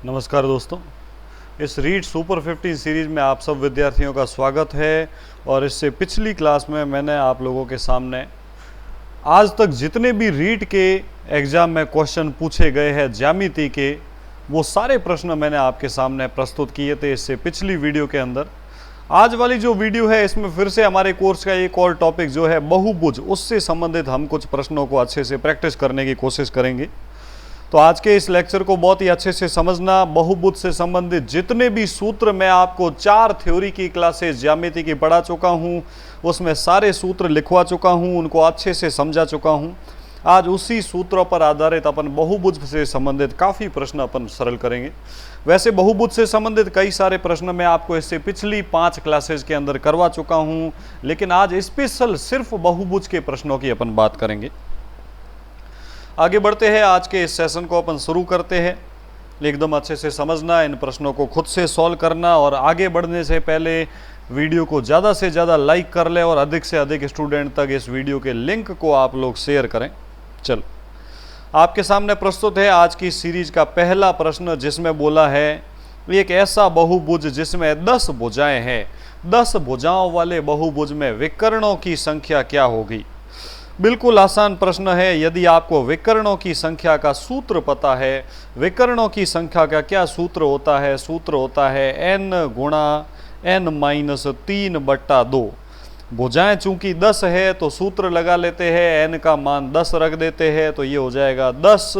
नमस्कार दोस्तों, इस रीड सुपर 50 सीरीज में आप सब विद्यार्थियों का स्वागत है। और इससे पिछली क्लास में मैंने आप लोगों के सामने आज तक जितने भी रीड के एग्ज़ाम में क्वेश्चन पूछे गए हैं ज्यामिति के, वो सारे प्रश्न मैंने आपके सामने प्रस्तुत किए थे इससे पिछली वीडियो के अंदर। आज वाली जो वीडियो है इसमें फिर से हमारे कोर्स का एक और टॉपिक जो है बहुभुज, उससे संबंधित हम कुछ प्रश्नों को अच्छे से प्रैक्टिस करने की कोशिश करेंगे। तो आज के इस लेक्चर को बहुत ही अच्छे से समझना। बहुभुज से संबंधित जितने भी सूत्र मैं आपको 4 थ्योरी की क्लासेस ज्यामिति की पढ़ा चुका हूँ, उसमें सारे सूत्र लिखवा चुका हूँ, उनको अच्छे से समझा चुका हूँ। आज उसी सूत्रों पर आधारित अपन बहुभुज से संबंधित काफ़ी प्रश्न अपन सरल करेंगे। वैसे बहुभुज से संबंधित कई सारे प्रश्न मैं आपको इससे पिछली 5 क्लासेस के अंदर करवा चुका हूँ, लेकिन आज स्पेशल सिर्फ बहुभुज के प्रश्नों की अपन बात करेंगे। आगे बढ़ते हैं, आज के इस सेशन को अपन शुरू करते हैं। एकदम अच्छे से समझना, इन प्रश्नों को खुद से सॉल्व करना, और आगे बढ़ने से पहले वीडियो को ज़्यादा से ज़्यादा लाइक कर लें और अधिक से अधिक स्टूडेंट तक इस वीडियो के लिंक को आप लोग शेयर करें। चलो, आपके सामने प्रस्तुत है आज की सीरीज का पहला प्रश्न, जिसमें बोला है एक ऐसा बहुभुज जिसमें 10 भुजाएं हैं, 10 भुजाओं वाले बहुभुज में विकर्णों की संख्या क्या होगी। बिल्कुल आसान प्रश्न है। यदि आपको विकर्णों की संख्या का सूत्र पता है, विकर्णों की संख्या का क्या सूत्र होता है, सूत्र होता है n गुणा n-3/2। भुजाएं चूंकि 10 है तो सूत्र लगा लेते हैं, n का मान 10 रख देते हैं, तो ये हो जाएगा 10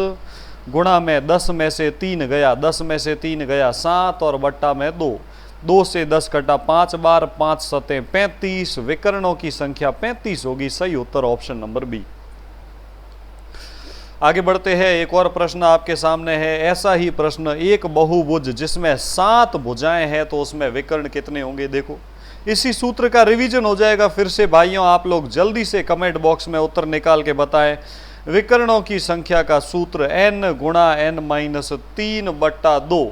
गुणा में 10 में से 3 गया, 10 में से 3 गया 7 और बट्टा में 2, 2 से 10 कटा 5 बार, 5 सतें 35, विकर्णों की संख्या 35 होगी। सही उत्तर ऑप्शन नंबर बी। आगे बढ़ते हैं, एक और प्रश्न आपके सामने है। ऐसा ही प्रश्न, एक बहुभुज जिसमें 7 भुजाएं हैं तो उसमें विकर्ण कितने होंगे। देखो, इसी सूत्र का रिवीजन हो जाएगा फिर से। भाइयों, आप लोग जल्दी से कमेंट बॉक्स में उत्तर निकाल के बताएं। विकर्णों की संख्या का सूत्र n गुणा n-3/2।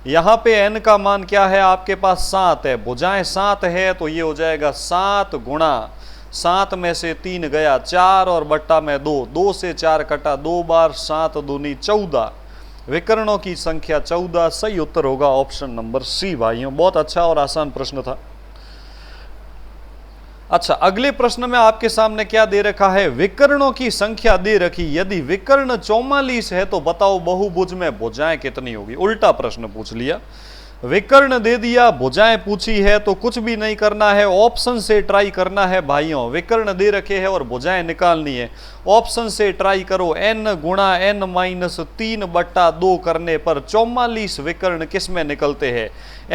यहाँ पे n का मान क्या है, आपके पास 7 है, भुजाएं 7 है, तो ये हो जाएगा 7 गुणा 7 में से 3 गया 4 और बट्टा में 2, 2 से 4 कटा 2 बार, 7 दूनी 14, विकर्णों की संख्या 14। सही उत्तर होगा ऑप्शन नंबर सी। भाइयों, बहुत अच्छा और आसान प्रश्न था। अच्छा, अगले प्रश्न में आपके सामने क्या दे रखा है, विकर्णों की संख्या दे रखी। यदि विकर्ण 44 है तो बताओ बहुभुज में भुजाएं कितनी होगी। उल्टा प्रश्न पूछ लिया, विकर्ण दे दिया, भुजाएं पूछी है, तो कुछ भी नहीं करना है, ऑप्शन से ट्राई करना है। भाइयों, विकर्ण दे रखे हैं और भुजाएं निकालनी है, ऑप्शन से ट्राई करो। n गुणा n-3/2 करने पर 44 विकर्ण किस में निकलते हैं।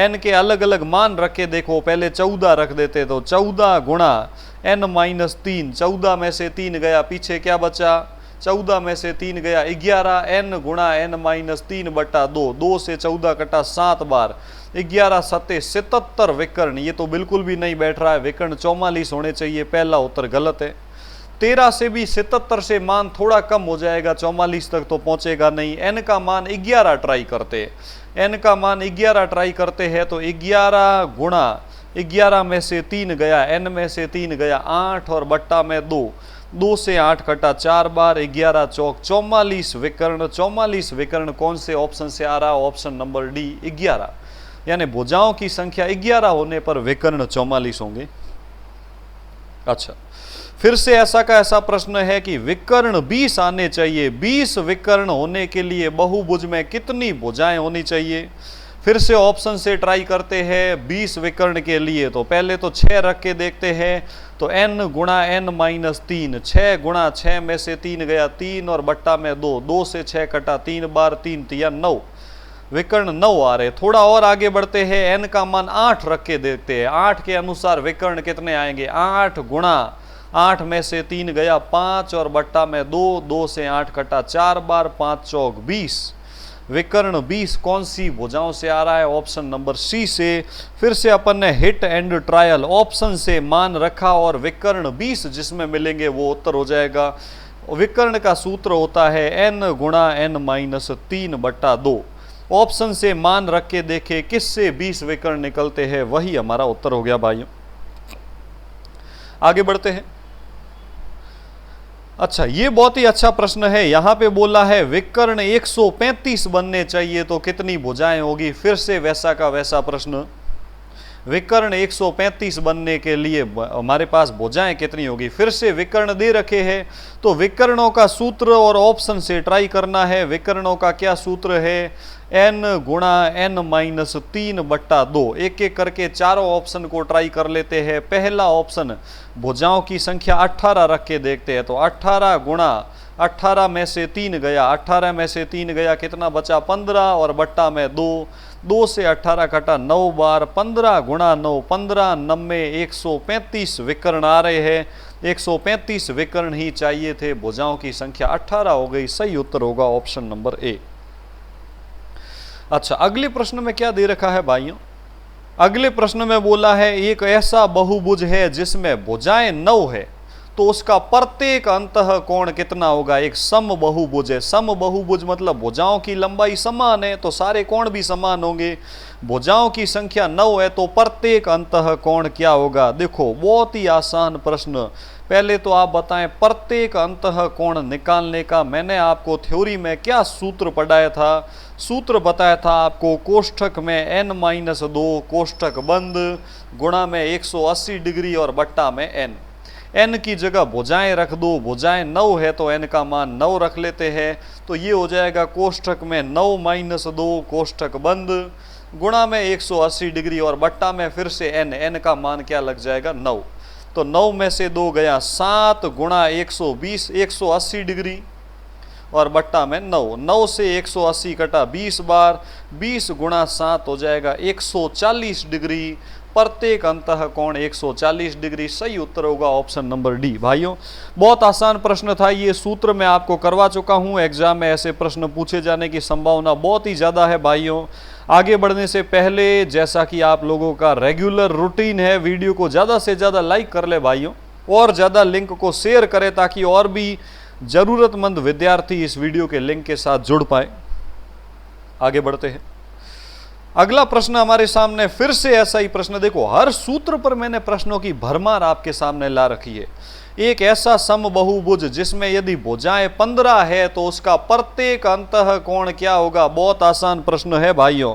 n के अलग अलग मान रख के देखो, पहले 14 रख देते तो 14 गुणा n-3, 14 में से 3 गया, पीछे क्या बचा, 14 में से 3 गया 11, n गुणा n-3/2, 2 से 14 कटा 7 बार, 11 सते 77 विकर्ण। ये तो बिल्कुल भी नहीं बैठ रहा है, विकर्ण 44 होने चाहिए, पहला उत्तर गलत है। 13 से भी 77 से मान थोड़ा कम हो जाएगा, 44 तक तो पहुंचेगा नहीं। n का मान 11 ट्राई करते, n का मान 11 ट्राई करते हैं, तो 11 गुणा 11 में से 3 गया, n में से 3 गया 8 और बट्टा में 2, 2 से 8 कटा 4 बार, 11 चौक 44 विकर्ण। 44 विकर्ण कौन से ऑप्शन से आ रहा है, ऑप्शन नंबर डी 11। यानी भुजाओं की संख्या 11 होने पर विकर्ण 44 होंगे। अच्छा, फिर से ऐसा का ऐसा प्रश्न है कि विकर्ण 20 आने चाहिए, 20 विकर्ण होने के लिए बहुभुज में कितनी भुजाएं होनी चाहिए। फिर से ऑप्शन से ट्राई करते हैं 20 विकर्ण के लिए, तो पहले तो 6 रख के देखते हैं, तो n गुणा n-3, 6 गुणा 6 में से 3 गया 3 और बट्टा में 2, 2 से 6 कटा 3 बार, 3 तिया 9, विकर्ण 9 आ रहे। थोड़ा और आगे बढ़ते हैं, n का मान 8 रख के देखते हैं, 8 के अनुसार विकर्ण कितने आएंगे। 8 गुणा 8 में से 3 गया 5 और बट्टा में 2, 2 से 8 कटा 4 बार, 5 चौक 20, विकर्ण 20 कौन सी भुजाओं से आ रहा है, ऑप्शन नंबर सी से। फिर से अपन ने हिट एंड ट्रायल ऑप्शन से मान रखा और विकर्ण 20 जिसमें मिलेंगे वो उत्तर हो जाएगा। विकर्ण का सूत्र होता है n गुणा n-3/2। ऑप्शन से मान रख के देखे किससे 20 विकर्ण निकलते हैं, वही हमारा उत्तर हो गया। भाइयों, आगे बढ़ते हैं। अच्छा, ये बहुत ही अच्छा प्रश्न है। यहां पे बोला है विकर्ण 135 बनने चाहिए तो कितनी भुजाएं होगी। फिर से वैसा का वैसा प्रश्न, विकर्ण 135 बनने के लिए हमारे पास भुजाएं कितनी होगी। फिर से विकर्ण दे रखे हैं तो विकर्णों का सूत्र और ऑप्शन से ट्राई करना है। विकर्णों का क्या सूत्र है, n गुणा n माइनस 3/2। एक एक करके चारों ऑप्शन को ट्राई कर लेते हैं। पहला ऑप्शन भुजाओं की संख्या 18 रख के देखते हैं, तो 18 गुणा 18 में से 3 गया, 18 में से 3 गया, कितना बचा 15 और बट्टा में 2, 2 से 18 कटा 9 बार, 15 गुणा 9 15, 90 135 विकर्ण आ रहे हैं। 135 विकर्ण ही चाहिए थे, भुजाओं की संख्या 18 हो गई। सही उत्तर होगा ऑप्शन नंबर ए। अच्छा, अगले प्रश्न में क्या दे रखा है भाइयों। अगले प्रश्न में बोला है एक ऐसा बहुभुज है जिसमें भुजाएं 9 है तो उसका प्रत्येक अंतः कोण कितना होगा। एक सम बहुभुज है। सम बहुभुज मतलब भुजाओं की लंबाई समान है तो सारे कोण भी समान होंगे। भुजाओं की संख्या 9 है तो प्रत्येक अंतः कोण क्या होगा। देखो, बहुत ही आसान प्रश्न। पहले तो आप बताएं प्रत्येक अंतः कोण निकालने का मैंने आपको थ्योरी में क्या सूत्र पढ़ाया था। सूत्र बताया था आपको, कोष्ठक में n-2 कोष्ठक बंद गुणा में 180 डिग्री और बट्टा में n। n की जगह भुजाएं रख दो। भुजाएं 9 है तो n का मान 9 रख लेते हैं, तो ये हो जाएगा कोष्ठक में 9-2 कोष्ठक बंद गुणा में 180 डिग्री और बट्टा में फिर से n का मान क्या लग जाएगा 9। तो 9 में से 2 गया 7 गुणा 120 180 डिग्री और बट्टा में 9, 9 से 180 कटा 20 बार, 20 गुणा 7 हो जाएगा 140 डिग्री। प्रत्येक अंतः कोण 140 डिग्री। सही उत्तर होगा ऑप्शन नंबर डी। भाइयों, बहुत आसान प्रश्न था। ये सूत्र मैं आपको करवा चुका हूँ। एग्जाम में ऐसे प्रश्न पूछे जाने की संभावना बहुत ही ज़्यादा है। भाइयों, आगे बढ़ने से पहले, जैसा कि आप लोगों का रेगुलर रूटीन है, वीडियो को ज़्यादा से ज़्यादा लाइक कर ले भाइयों, और ज़्यादा लिंक को शेयर करें ताकि और भी ज़रूरतमंद विद्यार्थी इस वीडियो के लिंक के साथ जुड़ पाए। आगे बढ़ते हैं। अगला प्रश्न हमारे सामने फिर से ऐसा ही प्रश्न। देखो, हर सूत्र पर मैंने प्रश्नों की भरमार आपके सामने ला रखी है। एक ऐसा सम बहुभुज जिसमें यदि भुजाएं 15 है तो उसका प्रत्येक अंतः कोण क्या होगा। बहुत आसान प्रश्न है भाइयों।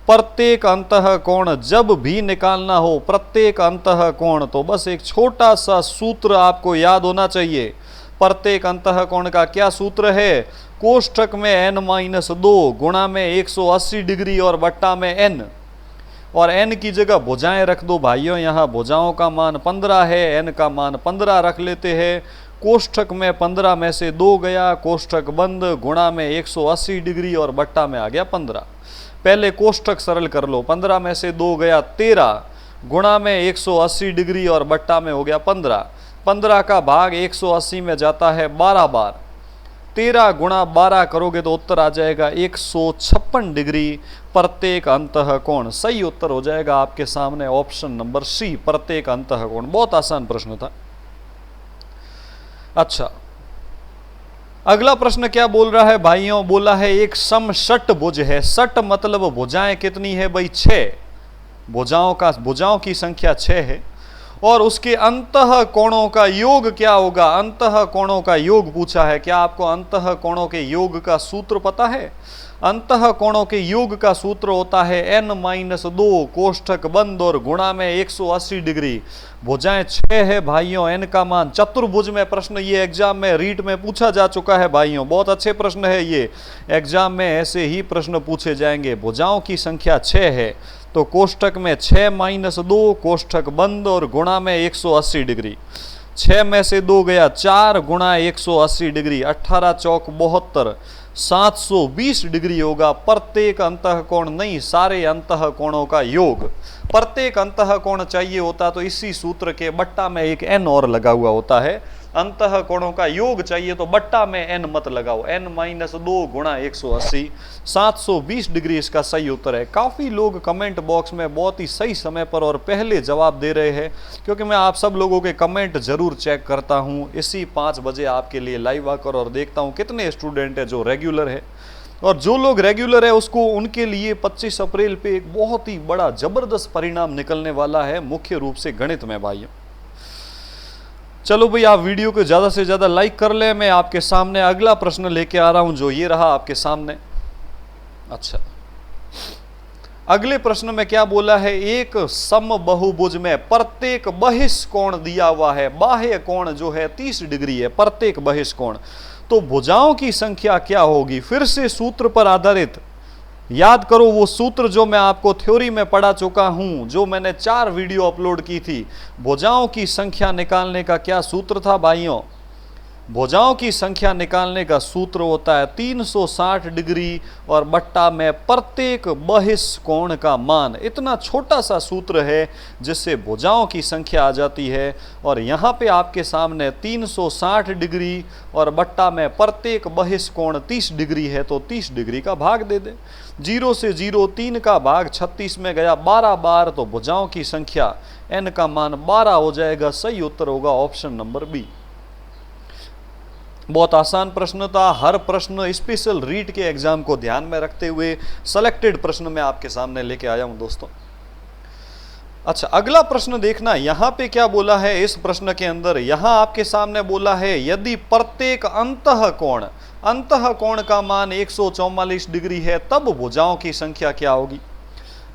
प्रत्येक अंतः कोण जब भी निकालना हो, प्रत्येक अंतः कोण, तो बस एक छोटा सा सूत्र आपको याद होना चाहिए। प्रत्येक अंतः कोण का क्या सूत्र है, कोष्ठक में n-2 गुणा में 180 डिग्री और बट्टा में n, और n की जगह भुजाएं रख दो भाइयों। यहाँ भुजाओं का मान 15 है, n का मान 15 रख लेते हैं। कोष्ठक में 15 में से 2 गया, कोष्ठक बंद गुणा में 180 डिग्री और बट्टा में आ गया 15। पहले कोष्ठक सरल कर लो। 15 में से 2 गया 13 गुणा में 180 डिग्री और बट्टा में हो गया 15। 15 का भाग 180 में जाता है 12 बार। 13 गुणा 12 करोगे तो उत्तर आ जाएगा 156 डिग्री प्रत्येक अंतः कोण। सही उत्तर हो जाएगा आपके सामने ऑप्शन नंबर सी, प्रत्येक अंतः कोण। बहुत आसान प्रश्न था। अच्छा, अगला प्रश्न क्या बोल रहा है भाइयों। बोला है एक समषटभुज है। षट मतलब भुजाएं कितनी है भाई, 6। भुजाओं की संख्या 6 है और उसके अंतः कोणों का योग क्या होगा। अंतः कोणों का योग पूछा है। क्या आपको अंतः कोणों के योग का सूत्र पता है। अंतः कोणों के योग का सूत्र होता है n-2 कोष्ठक बंद और गुणा में 180 डिग्री। भुजाएं 6 है भाइयों, n का मान। चतुर्भुज में प्रश्न ये एग्जाम में रीट में पूछा जा चुका है भाइयों। बहुत अच्छे प्रश्न है ये। एग्जाम में ऐसे ही प्रश्न पूछे जाएंगे। भुजाओं की संख्या 6 है तो कोष्ठक में 6-2 कोष्ठक बंद और गुणा में 180 डिग्री। 6 में से 2 गया 4 गुणा 180 डिग्री, 18 चौक 72, 720 डिग्री होगा। प्रत्येक अंतः कोण नहीं, सारे अंतः कोणों का योग। प्रत्येक अंतः कोण चाहिए होता तो इसी सूत्र के बट्टा में एक n और लगा हुआ होता है। अंतः कोणों का योग चाहिए तो बट्टा में n मत लगाओ। n-2 गुणा 180, 720 डिग्री इसका सही उत्तर है। काफ़ी लोग कमेंट बॉक्स में बहुत ही सही समय पर और पहले जवाब दे रहे हैं, क्योंकि मैं आप सब लोगों के कमेंट जरूर चेक करता हूं इसी 5 बजे आपके लिए लाइव आकर, और देखता हूं कितने स्टूडेंट है जो रेगुलर है। और जो लोग रेगुलर है उसको, उनके लिए 25 अप्रैल पे एक बहुत ही बड़ा जबरदस्त परिणाम निकलने वाला है, मुख्य रूप से गणित में भाइयों। चलो भाई, आप वीडियो को ज़्यादा से ज़्यादा लाइक कर लें। मैं आपके सामने अगला प्रश्न लेके आ रहा हूं, जो ये रहा आपके सामने। अच्छा, अगले प्रश्न में क्या बोला है, एक समबहुभुज में प्रत्येक बहिष्कोण दिया हुआ है, बाह्य कोण जो है 30 डिग्री है, प्रत्येक बहिष्कोण, तो भुजाओं की संख्या क्या होगी। फिर से सूत्र पर आधारित याद करो वो सूत्र जो मैं आपको थ्योरी में पढ़ा चुका हूं, जो मैंने 4 वीडियो अपलोड की थी। भुजाओं की संख्या निकालने का क्या सूत्र था भाइयों, भुजाओं की संख्या निकालने का सूत्र होता है 360 डिग्री और बट्टा में प्रत्येक बहिष्कोण का मान। इतना छोटा सा सूत्र है जिससे भुजाओं की संख्या आ जाती है। और यहाँ पे आपके सामने 360 डिग्री और बट्टा में प्रत्येक बहिष्कोण 30 डिग्री है, तो 30 डिग्री का भाग दे दे। 0 से 0 3 का भाग 36 में गया 12 बार, तो भुजाओं की संख्या n का मान 12 हो जाएगा। सही उत्तर होगा ऑप्शन नंबर बी। बहुत आसान प्रश्न था। हर प्रश्न स्पेशल रीट के एग्जाम को ध्यान में रखते हुए सेलेक्टेड प्रश्न मैं आपके सामने लेके आया हूं दोस्तों। अच्छा, अगला प्रश्न देखना, यहां पे क्या बोला है इस प्रश्न के अंदर। यहां आपके सामने बोला है यदि प्रत्येक अंतःकोण का मान 144 डिग्री है, तब भुजाओं की संख्या क्या होगी।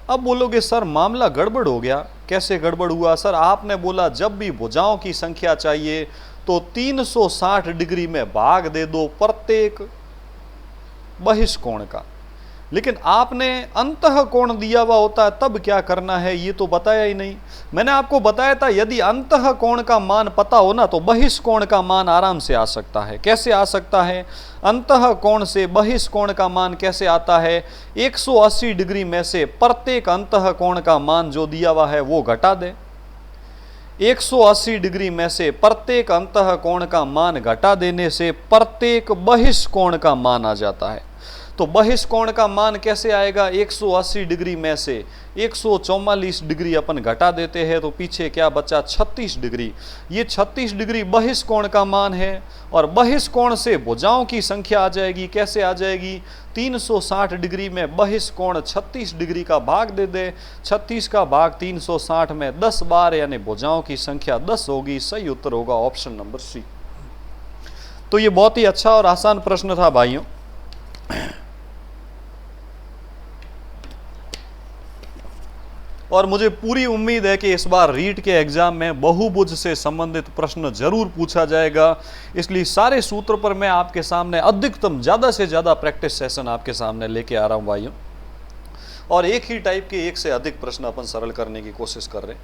अब बोलोगे सर मामला गड़बड़ हो गया। कैसे गड़बड़ हुआ सर, आपने बोला जब भी भुजाओं की संख्या चाहिए तो 360 डिग्री में भाग दे दो प्रत्येक बहिष्कोण का, लेकिन आपने अंतःकोण दिया हुआ होता है तब क्या करना है ये तो बताया ही नहीं। मैंने आपको बताया था यदि अंतःकोण का मान पता हो ना तो बहिष्कोण का मान आराम से आ सकता है। कैसे आ सकता है, अंतःकोण से बहिष्कोण का मान कैसे आता है, 180 डिग्री में से प्रत्येक अंतःकोण का मान जो दिया हुआ है वो घटा दे। 180 डिग्री में से प्रत्येक अंतःकोण का मान घटा देने से प्रत्येक बहिष्कोण का मान आ जाता है। तो बहिष्कोण का मान कैसे आएगा, 180 डिग्री में से 144 डिग्री अपन घटा देते हैं तो पीछे क्या बचा, 36 डिग्री। ये 36 डिग्री बहिष्कोण का मान है और बहिष्कोण से भुजाओं की संख्या आ जाएगी। कैसे आ जाएगी, 360 डिग्री में बहिष्कोण 36 डिग्री का भाग दे दे, 36 का भाग 360 में 10 बार, यानी भुजाओं की संख्या 10 होगी। सही उत्तर होगा ऑप्शन नंबर सी। तो ये बहुत ही अच्छा और आसान प्रश्न था भाइयों। और मुझे पूरी उम्मीद है कि इस बार रीट के एग्जाम में बहुभुज से संबंधित प्रश्न जरूर पूछा जाएगा, इसलिए सारे सूत्र पर मैं आपके सामने अधिकतम ज़्यादा से ज़्यादा प्रैक्टिस सेशन आपके सामने लेके आ रहा हूं भाइयों। और एक ही टाइप के एक से अधिक प्रश्न अपन सरल करने की कोशिश कर रहे हैं।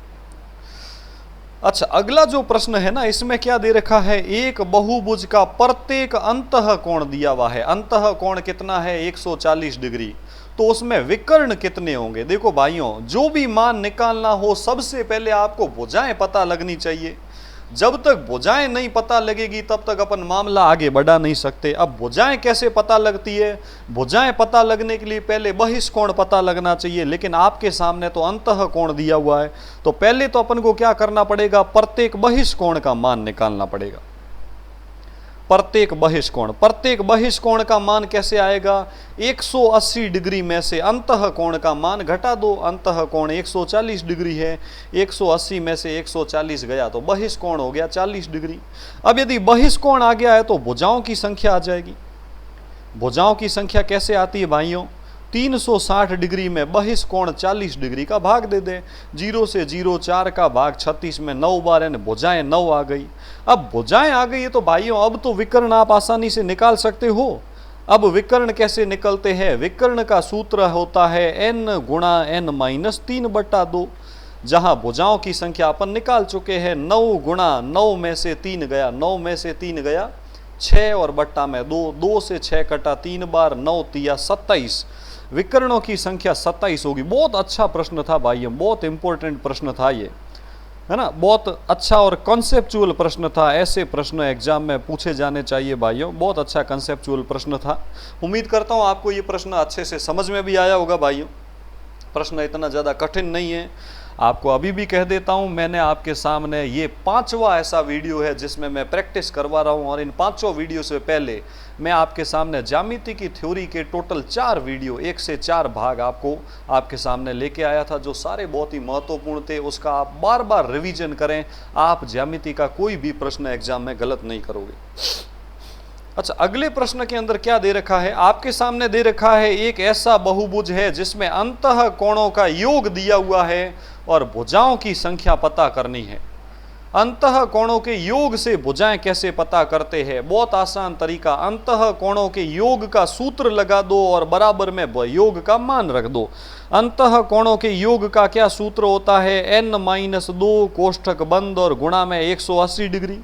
अच्छा, अगला जो प्रश्न है ना, इसमें क्या दे रखा है, एक बहुभुज का प्रत्येक अंतःकोण दिया हुआ है। अंतःकोण कितना है, 140 डिग्री, तो उसमें विकर्ण कितने होंगे। देखो भाइयों, जो भी मान निकालना हो सबसे पहले आपको भुजाएं पता लगनी चाहिए। जब तक भुजाएं नहीं पता लगेगी तब तक अपन मामला आगे बढ़ा नहीं सकते। अब भुजाएं कैसे पता लगती है, भुजाएं पता लगने के लिए पहले बहिष्कोण पता लगना चाहिए, लेकिन आपके सामने तो अंतःकोण दिया हुआ है। तो पहले तो अपन को क्या करना पड़ेगा, प्रत्येक बहिष्कोण का मान निकालना पड़ेगा। प्रत्येक बहिष्कोण का मान कैसे आएगा, 180 डिग्री में से अंतःकोण का मान घटा दो। अंतःकोण 140 डिग्री है, 180 में से 140 गया तो बहिष्कोण हो गया 40 डिग्री। अब यदि बहिष्कोण आ गया है तो भुजाओं की संख्या आ जाएगी। भुजाओं की संख्या कैसे आती है भाइयों, 360 डिग्री में बहिष्कोण 40 डिग्री का भाग दे दे। 0 से 0 4 का भाग 36 में 9 बार, यानी भुजाएं 9 आ गई। अब भुजाएं आ गई है तो भाइयों अब तो विकर्ण आप आसानी से निकाल सकते हो। अब विकर्ण कैसे निकलते हैं, विकर्ण का सूत्र होता है n गुणा n - 3/2। जहां भुजाओं की संख्या अपन निकाल चुके हैं, 9 गुणा 9 में से 3 गया, 9 में से 3 गया 6 और बट्टा में 2, 2 से 6 कटा 3 बार, 9 तिया 27। विकर्णों की संख्या 27 होगी। बहुत अच्छा प्रश्न था भाइयों, बहुत इंपॉर्टेंट प्रश्न था ये, है ना। बहुत अच्छा और कॉन्सेप्चुअल प्रश्न था। ऐसे प्रश्न एग्जाम में पूछे जाने चाहिए भाइयों। बहुत अच्छा कॉन्सेप्चुअल प्रश्न था। उम्मीद करता हूँ आपको ये प्रश्न अच्छे से समझ में भी आया होगा भाइयों। प्रश्न इतना ज़्यादा कठिन नहीं है। आपको अभी भी कह देता हूं, मैंने आपके सामने ये 5वां ऐसा वीडियो है जिसमें मैं प्रैक्टिस करवा रहा हूं, और इन 5 वीडियो से पहले मैं आपके सामने ज्यामिति की थ्योरी के टोटल 4 वीडियो, 1 से 4 भाग आपके सामने लेके आया था, जो सारे बहुत ही महत्वपूर्ण थे। उसका आप बार बार रिवीजन करें, आप ज्यामिति का कोई भी प्रश्न एग्जाम में गलत नहीं करोगे। अच्छा, अगले प्रश्न के अंदर क्या दे रखा है? आपके सामने दे रखा है एक ऐसा बहुभुज है जिसमें अंतः कोणों का योग दिया हुआ है और भुजाओं की संख्या पता करनी है। अंतः कोणों के योग से भुजाएं कैसे पता करते हैं? बहुत आसान तरीका, अंतः कोणों के योग का सूत्र लगा दो और बराबर में योग का मान रख दो। अंतः कोणों के योग का क्या सूत्र होता है? n-2 कोष्ठक बंद और गुणा में 180 डिग्री,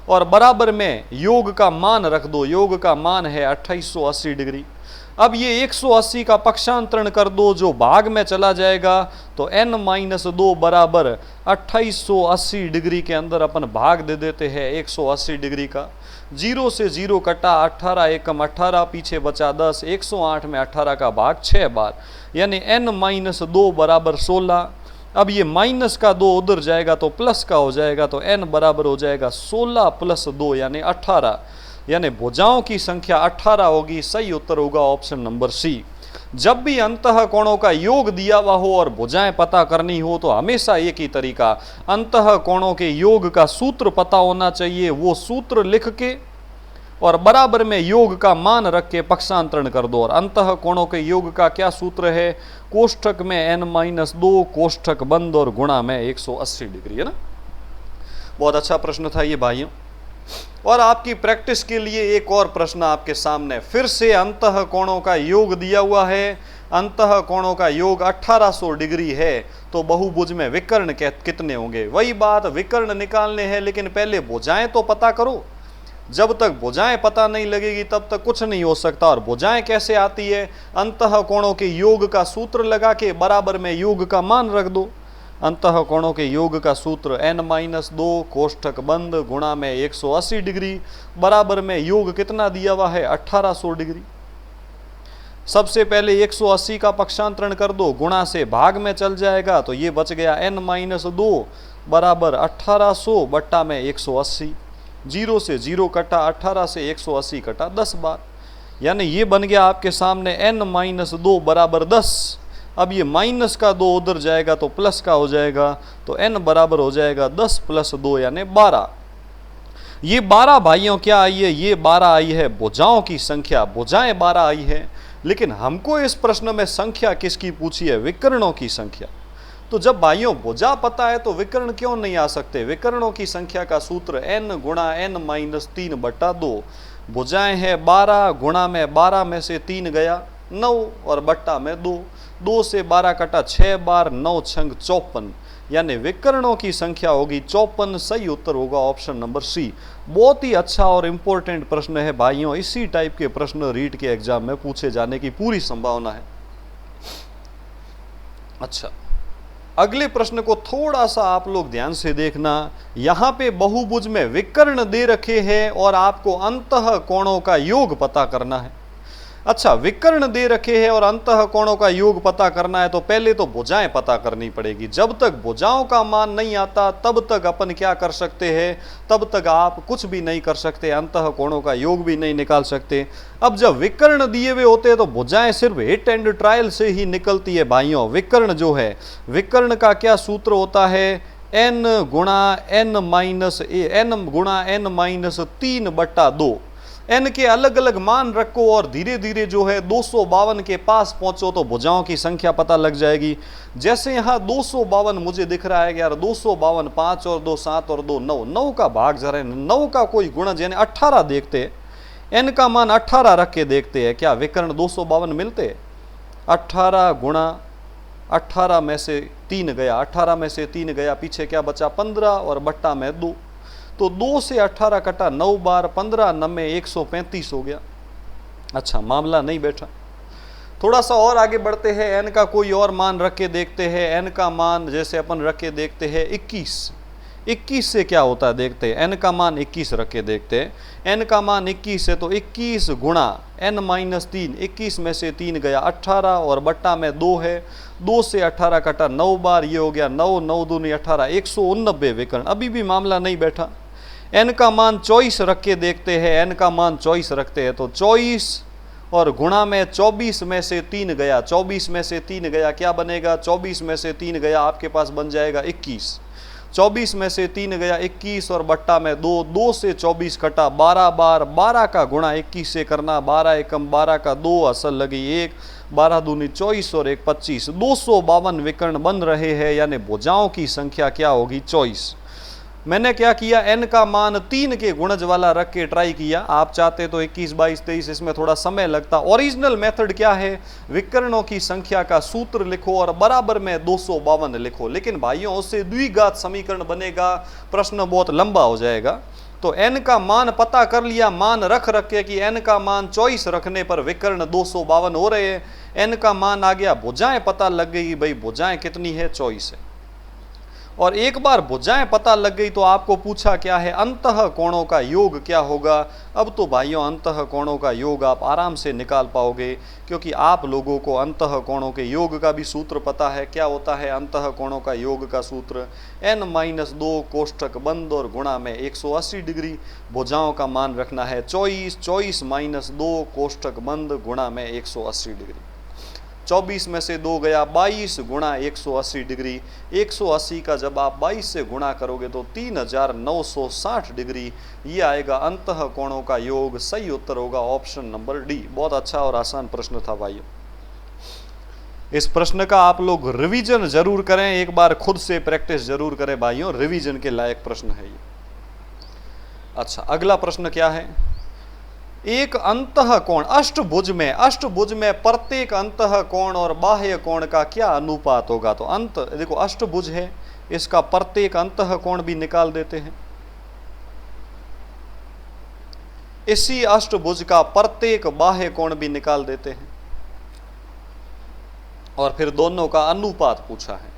और बराबर में योग का मान रख दो। योग का मान है 2880 डिग्री। अब ये 180 का पक्षांतरण कर दो, जो भाग में चला जाएगा, तो n-2 बराबर 2880 डिग्री के अंदर अपन भाग दे देते हैं 180 डिग्री का। 0 से 0 कटा, 18 एकम 18, पीछे बचा 10, 108 में 18 का भाग 6 बार, यानी n-2 बराबर 16। अब ये माइनस का 2 उधर जाएगा तो प्लस का हो जाएगा, तो n बराबर हो जाएगा 16 + 2 यानी 18, यानी भुजाओं की संख्या 18 होगी। सही उत्तर होगा ऑप्शन नंबर सी। जब भी अंतः कोणों का योग दिया हुआ हो और भुजाएं पता करनी हो तो हमेशा एक ही तरीका, अंतः कोणों के योग का सूत्र पता होना चाहिए। वो सूत्र लिख के और बराबर में योग का मान रख के पक्षांतरण कर दो। और अंतः कोणों के योग का क्या सूत्र है? कोष्ठक में n-2 कोष्ठक बंद और गुणा में 180 डिग्री, है ना। बहुत अच्छा प्रश्न था ये भाइयों। और आपकी प्रैक्टिस के लिए एक और प्रश्न आपके सामने, फिर से अंतः कोणों का योग दिया हुआ है। अंतः कोणों का योग 1800 डिग्री है, तो बहुभुज में विकर्ण कितने होंगे? वही बात, विकर्ण निकालने हैं, लेकिन पहले भुजाएं तो पता करो। जब तक भुजाएं पता नहीं लगेगी तब तक कुछ नहीं हो सकता। और भुजाएं कैसे आती है? अंतः कोणों के योग का सूत्र लगा के बराबर में योग का मान रख दो। अंतः कोणों के योग का सूत्र n-2 कोष्ठक बंद गुणा में 180 डिग्री, बराबर में योग कितना दिया हुआ है? 1800 डिग्री। सबसे पहले 180 का पक्षांतरण कर दो, गुणा से भाग में चल जाएगा, तो ये बच गया n-2 बराबर 1800 बट्टा में 180। 0 से 0 कटा, 18 से 180 कटा 10 बार, यानी ये बन गया आपके सामने n-2 बराबर 10। अब ये माइनस का 2 उधर जाएगा तो प्लस का हो जाएगा, तो n बराबर हो जाएगा 10 + 2 यानी 12। ये 12 भाइयों क्या आई है? ये 12 आई है भुजाओं की संख्या। भुजाएं 12 आई है, लेकिन हमको इस प्रश्न में संख्या किसकी पूछी है? विकर्णों की संख्या। तो जब भाइयों भुजा पता है तो विकर्ण क्यों नहीं आ सकते? विकर्णों की संख्या का सूत्र n गुणा n-3 बट्टा 2। भुजाएं है 12, गुणा में 12 में से 3 गया 9 और बट्टा में 2। 2 से 12 कटा 6 बार, 9 छंग 54, यानी विकर्णों की संख्या होगी 54। सही उत्तर होगा ऑप्शन नंबर सी। बहुत ही अच्छा और इम्पोर्टेंट प्रश्न है भाइयों। इसी टाइप के प्रश्न रीट के एग्जाम में पूछे जाने की पूरी संभावना है। अच्छा, अगले प्रश्न को थोड़ा सा आप लोग ध्यान से देखना। यहाँ पे बहुभुज में विकर्ण दे रखे हैं और आपको अंतः कोणों का योग पता करना है। अच्छा, विकर्ण दे रखे हैं और अंतः कोणों का योग पता करना है, तो पहले तो भुजाएं पता करनी पड़ेगी। जब तक भुजाओं का मान नहीं आता तब तक अपन क्या कर सकते हैं? तब तक आप कुछ भी नहीं कर सकते, अंतः कोणों का योग भी नहीं निकाल सकते। अब जब विकर्ण दिए हुए होते हैं तो भुजाएं सिर्फ हिट एंड ट्रायल से ही निकलती है भाइयों। विकर्ण जो है, विकर्ण का क्या सूत्र होता है? n गुणा n-3 बट्टा 2। n के अलग अलग मान रखो और धीरे धीरे जो है 252 के पास पहुंचो तो भुजाओं की संख्या पता लग जाएगी। जैसे यहाँ 252 मुझे दिख रहा है कि यार 252, 5 और 2 7 और 2 9, 9 का भाग जरा 9 का कोई गुणज यानी 18 देखते हैं। n का मान 18 रख के देखते हैं, क्या विकर्ण 252 मिलते? 18 गुणा 18 में से 3 गया, 18 में से 3 गया, पीछे क्या बचा? 15 और बट्टा में 2। तो 2 से 18 कटा 9 बार, 15 9 135 हो गया। अच्छा, मामला नहीं बैठा। थोड़ा सा और आगे बढ़ते हैं, n का कोई और मान रख के देखते हैं। n का मान जैसे अपन रख के देखते हैं 21। 21 से क्या होता है देखते हैं, n का मान 21 रख के देखते हैं। n का मान 21 है तो 21 गुणा n माइनस 3, 21 में से 3 गया 18 और बट्टा में 2 है, 2 से 18 कटा 9 बार, ये हो गया 9, 9 दूनी 18, 189 विकर्ण। अभी भी मामला नहीं बैठा। n का मान 24 रख के देखते हैं, n का मान 24 रखते हैं तो 24 और गुणा में 24 में से 3 गया, 24 में से 3 गया क्या बनेगा, 24 में से 3 गया आपके पास बन जाएगा 21, 24 में से 3 गया 21 और बट्टा में 2, 2 से 24 कटा 12 बार, 12 का गुणा 21 से करना, 12 एकम 12 का 2, असल लगी 1, 12 दूनी 24 और 1 25, 252 विकर्ण बन रहे हैं, यानी भुजाओं की संख्या क्या होगी 24। मैंने क्या किया, n का मान 3 के गुणज वाला रख के ट्राई किया। आप चाहते तो 21, 22, 23, इसमें थोड़ा समय लगता। ओरिजिनल मेथड क्या है, विकर्णों की संख्या का सूत्र लिखो और बराबर में 252 लिखो। लेकिन भाइयों उससे द्विघात समीकरण बनेगा, प्रश्न बहुत लंबा हो जाएगा। तो n का मान पता कर लिया, मान रख के कि n का मान 24 रखने पर विकर्ण 252 हो रहे हैं। n का मान आ गया, भुजाएं पता लग गई, भाई भुजाएं कितनी है 24 है। और एक बार भुजाएं पता लग गई तो आपको पूछा क्या है, अंतः कोणों का योग क्या होगा। अब तो भाइयों अंतः कोणों का योग आप आराम से निकाल पाओगे, क्योंकि आप लोगों को अंतः कोणों के योग का भी सूत्र पता है। क्या होता है अंतः कोणों का योग का सूत्र, n-2 कोष्ठक बंद और गुणा में 180 डिग्री। भुजाओं का मान रखना है 24, 24 - 2 कोष्ठक बंद गुणा में 180 डिग्री। 24 में से 2 गया 22 गुणा 180 डिग्री। 180 का जब आप 22 से गुणा करोगे तो 3960 डिग्री, ये आएगा अंतः कोणों का योग। सही उत्तर होगा ऑप्शन नंबर डी। बहुत अच्छा और आसान प्रश्न था भाइयों। इस प्रश्न का आप लोग रिवीजन जरूर करें, एक बार खुद से प्रैक्टिस जरूर करें भाइयों, रिवीजन के लायक प्रश्न है ये। अच्छा, अगला प्रश्न क्या है, एक अंतः कोण अष्टभुज में प्रत्येक अंतः कोण और बाह्य कोण का क्या अनुपात होगा। तो अंत देखो अष्टभुज है, इसका प्रत्येक अंतः कोण भी निकाल देते हैं। इसी अष्टभुज का प्रत्येक बाह्य कोण भी निकाल देते हैं और फिर दोनों का अनुपात पूछा है।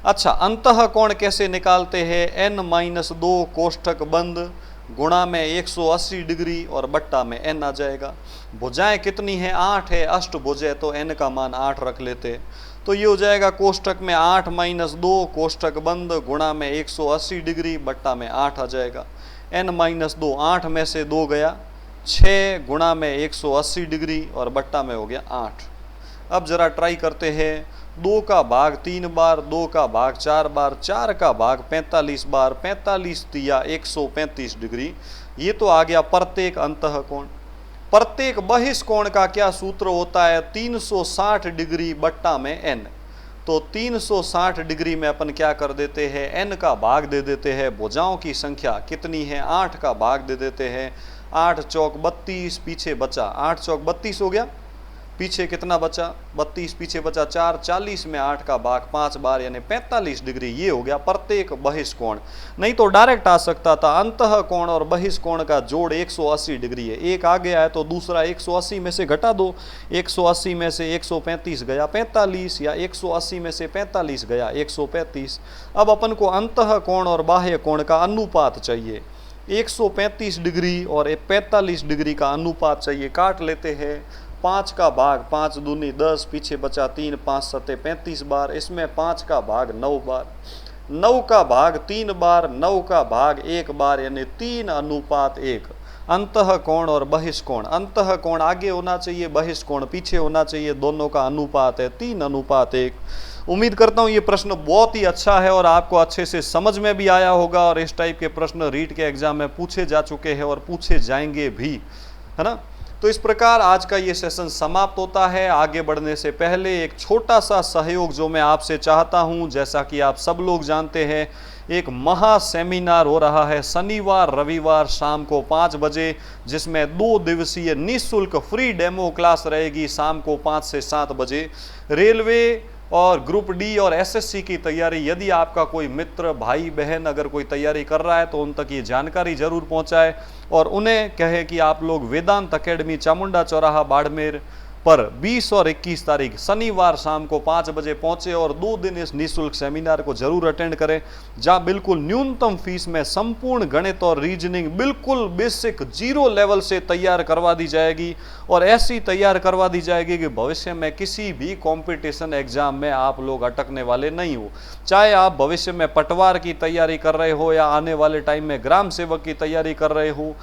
अच्छा, अंतः कोण कैसे निकालते हैं, n-2 कोष्ठक बंद गुणा में 180 डिग्री और बट्टा में n आ जाएगा। भुजाएं कितनी है, 8 है, अष्टभुज है तो n का मान 8 रख लेते। तो ये हो जाएगा कोष्ठक में 8 - 2 कोष्ठक बंद गुणा में 180 डिग्री बट्टा में 8 आ जाएगा। n-2, 8 में से 2 गया 6 गुणा में 180 डिग्री और बट्टा में हो गया 8। अब जरा ट्राई करते हैं, 2 का भाग 3 बार, 2 का भाग 4 बार, 4 का भाग 45 बार, 45 तिया 135 डिग्री। ये तो आ गया प्रत्येक अंतः कोण। प्रत्येक बहिष कोण का क्या सूत्र होता है, 360 डिग्री बट्टा में n। तो 360 डिग्री में अपन क्या कर देते हैं, n का भाग दे देते हैं। भुजाओं की संख्या कितनी है, 8 का भाग दे देते हैं। 8 चौक 32, पीछे बचा 8 चौक 32 हो गया, पीछे कितना बचा 32, पीछे बचा 4, 40 में 8 का भाग 5 बार यानी 45 डिग्री। ये हो गया प्रत्येक बहिष कोण। नहीं तो डायरेक्ट आ सकता था, अंतः कोण और बहिष कोण का जोड़ 180 डिग्री है। एक आ गया है तो दूसरा 180 में से घटा दो, 180 में से 135 गया 45, या 180 में से 45 गया 135। अब अपन को अंतः कोण और बाह्य कोण का अनुपात चाहिए। 135 डिग्री और 45 डिग्री का अनुपात चाहिए। काट लेते हैं, 5 का भाग 5 दूनी 10, पीछे बचा 3, 5 सत्ते 35 बार, इसमें 5 का भाग 9 बार, 9 का भाग 3 बार, 9 का भाग 1 बार यानी 3:1। अंतः कोण और बहिष कोण, अंतः कोण आगे होना चाहिए, बहिष कोण पीछे होना चाहिए, दोनों का अनुपात है 3:1। उम्मीद करता हूँ ये प्रश्न बहुत ही अच्छा है और आपको अच्छे से समझ में भी आया होगा, और इस टाइप के प्रश्न रीट के एग्जाम में पूछे जा चुके हैं और पूछे जाएंगे भी, है ना। तो इस प्रकार आज का ये सेशन समाप्त होता है। आगे बढ़ने से पहले एक छोटा सा सहयोग जो मैं आपसे चाहता हूं, जैसा कि आप सब लोग जानते हैं, एक महा सेमिनार हो रहा है शनिवार रविवार शाम को 5 बजे, जिसमें 2 दिवसीय निःशुल्क फ्री डेमो क्लास रहेगी शाम को 5 से 7 बजे। रेलवे और ग्रुप डी और एसएससी की तैयारी, यदि आपका कोई मित्र भाई बहन अगर कोई तैयारी कर रहा है तो उन तक ये जानकारी जरूर पहुंचाए और उन्हें कहे कि आप लोग वेदांत अकेडमी चामुंडा चौराहा बाड़मेर पर 20 और 21 तारीख शनिवार शाम को 5 बजे पहुंचे और 2 दिन इस निःशुल्क सेमिनार को जरूर अटेंड करें, जहां बिल्कुल न्यूनतम फीस में संपूर्ण गणित और रीजनिंग बिल्कुल बेसिक 0 लेवल से तैयार करवा दी जाएगी, और ऐसी तैयार करवा दी जाएगी कि भविष्य में किसी भी कंपटीशन एग्जाम में आप लोग अटकने वाले नहीं हो। चाहे आप भविष्य में पटवार की तैयारी कर रहे हो या आने वाले टाइम में ग्राम सेवक की तैयारी कर रहे हो,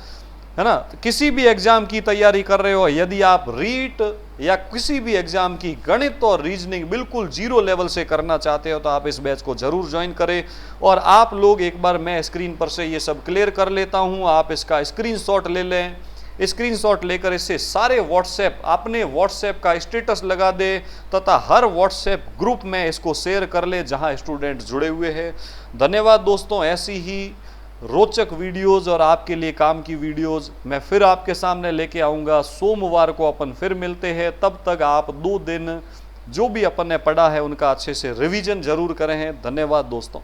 है ना, किसी भी एग्जाम की तैयारी कर रहे हो, यदि आप रीट या किसी भी एग्जाम की गणित और रीजनिंग बिल्कुल 0 लेवल से करना चाहते हो तो आप इस बैच को जरूर ज्वाइन करें। और आप लोग एक बार मैं स्क्रीन पर से ये सब क्लियर कर लेता हूं, आप इसका स्क्रीनशॉट ले लें। स्क्रीनशॉट लेकर इससे सारे व्हाट्सएप, अपने व्हाट्सएप का स्टेटस लगा दे तथा हर व्हाट्सएप ग्रुप में इसको शेयर कर ले जहां स्टूडेंट जुड़े हुए हैं। धन्यवाद दोस्तों, ऐसी ही रोचक वीडियोस और आपके लिए काम की वीडियोस मैं फिर आपके सामने लेके आऊँगा। सोमवार को अपन फिर मिलते हैं, तब तक आप 2 दिन जो भी अपन ने पढ़ा है उनका अच्छे से रिवीजन जरूर करें। धन्यवाद दोस्तों।